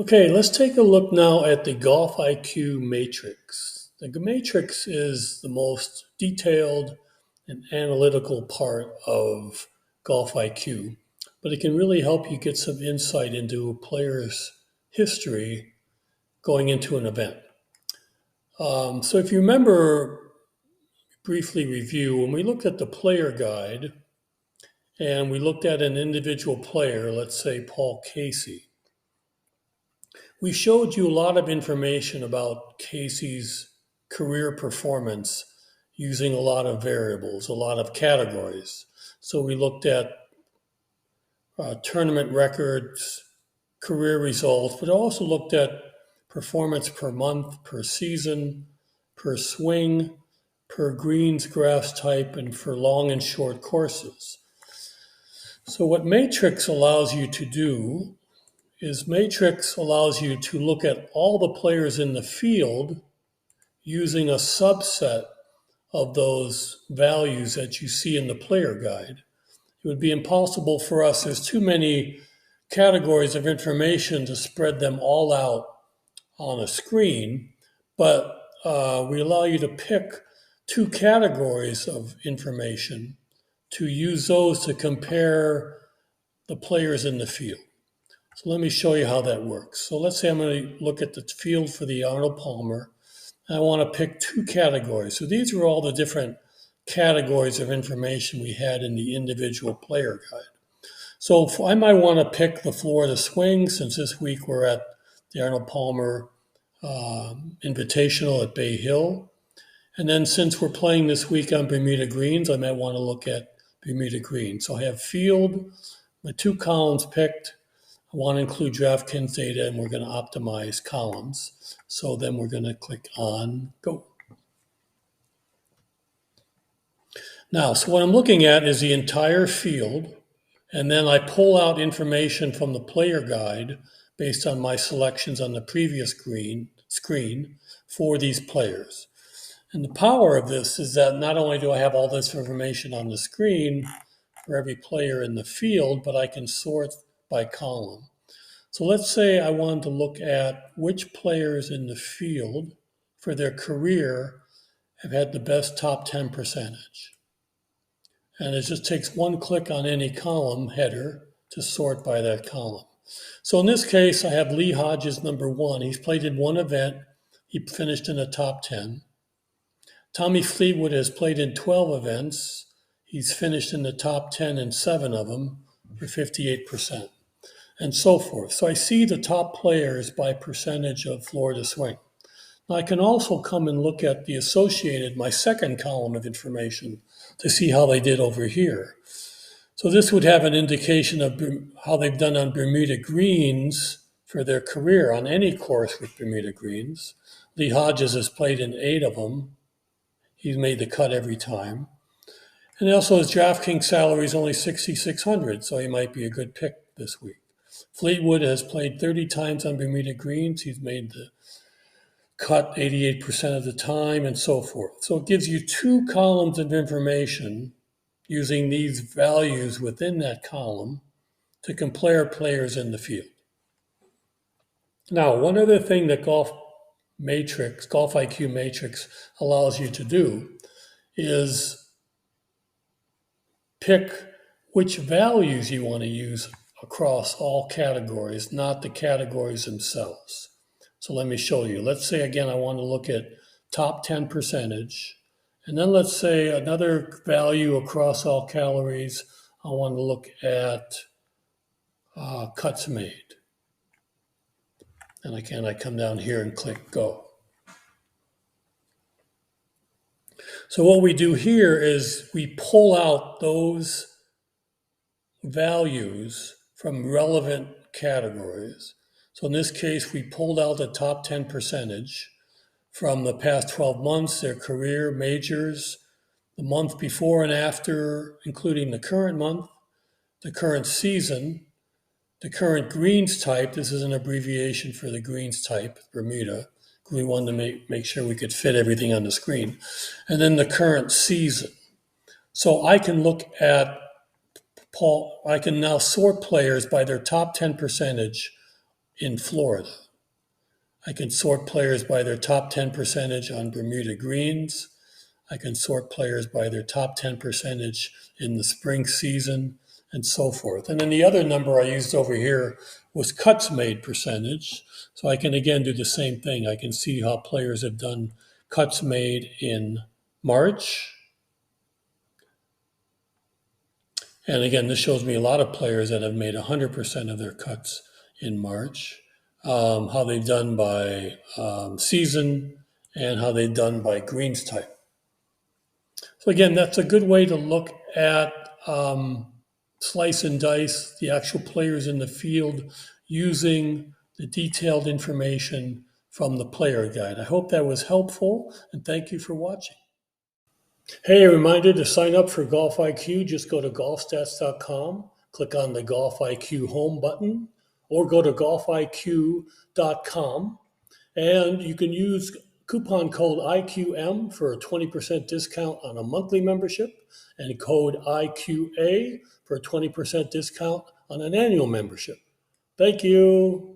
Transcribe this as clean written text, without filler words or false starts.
Okay, let's take a look now at the GolfiQ Matrix. The Matrix is the most detailed and analytical part of GolfiQ, but it can really help you get some insight into a player's history going into an event. So if you remember, briefly review, when we looked at the player guide and we looked at an individual player, let's say Paul Casey, we showed you a lot of information about Casey's career performance using a lot of variables, a lot of categories. So we looked at tournament records, career results, but also looked at performance per month, per season, per swing, per greens grass type, and for long and short courses. So what Matrix allows you to do is Matrix allows you to look at all the players in the field using a subset of those values that you see in the player guide. It would be impossible for us, there's too many categories of information to spread them all out on a screen, but we allow you to pick two categories of information to use those to compare the players in the field. So let me show you how that works. So let's say I'm going to look at the field for the Arnold Palmer. And I want to pick two categories. So these are all the different categories of information we had in the individual player guide. So I might want to pick the Florida swing, since this week we're at the Arnold Palmer Invitational at Bay Hill. And then since we're playing this week on Bermuda greens, I might want to look at Bermuda greens. So I have field, my two columns picked. I want to include DraftKings data, and we're going to optimize columns. So then we're going to click on Go. Now, so what I'm looking at is the entire field, and then I pull out information from the player guide based on my selections on the previous screen for these players. And the power of this is that not only do I have all this information on the screen for every player in the field, but I can sort by column. So let's say I wanted to look at which players in the field for their career have had the best top 10 percentage. And it just takes one click on any column header to sort by that column. So in this case, I have Lee Hodges, number one. He's played in one event. He finished in the top 10. Tommy Fleetwood has played in 12 events. He's finished in the top 10 in 7 of them for 58%. And so forth. So I see the top players by percentage of Florida swing. Now I can also come and look at the associated, my second column of information, to see how they did over here. So this would have an indication of how they've done on Bermuda greens for their career on any course with Bermuda greens. Lee Hodges has played in 8 of them. He's made the cut every time. And also his DraftKings salary is only $6,600, so he might be a good pick this week. Fleetwood has played 30 times on Bermuda greens. He's made the cut 88% of the time, and so forth. So it gives you two columns of information using these values within that column to compare players in the field. Now, one other thing that GolfiQ Matrix allows you to do is pick which values you want to use across all categories, not the categories themselves. So let me show you. Let's say, again, I want to look at top 10 percentage. And then let's say another value across all calories. I want to look at cuts made. And again, I come down here and click Go. So what we do here is we pull out those values from relevant categories. So in this case, we pulled out the top 10 percentage from the past 12 months, their career, majors, the month before and after, including the current month, the current season, the current greens type. This is an abbreviation for the greens type, Bermuda. We wanted to make sure we could fit everything on the screen. And then the current season. So I can look at I can now sort players by their top 10 percentage in Florida. I can sort players by their top 10 percentage on Bermuda greens. I can sort players by their top 10 percentage in the spring season and so forth. And then the other number I used over here was cuts made percentage. So I can again do the same thing. I can see how players have done cuts made in March. And again, this shows me a lot of players that have made 100% of their cuts in March, how they've done by season, and how they've done by greens type. So again, that's a good way to look at slice and dice the actual players in the field using the detailed information from the player guide. I hope that was helpful, and thank you for watching. Hey, a reminder to sign up for GolfiQ. Just go to golfstats.com, click on the GolfiQ home button, or go to golfiq.com, and you can use coupon code IQM for a 20% discount on a monthly membership, and code IQA for a 20% discount on an annual membership. Thank you.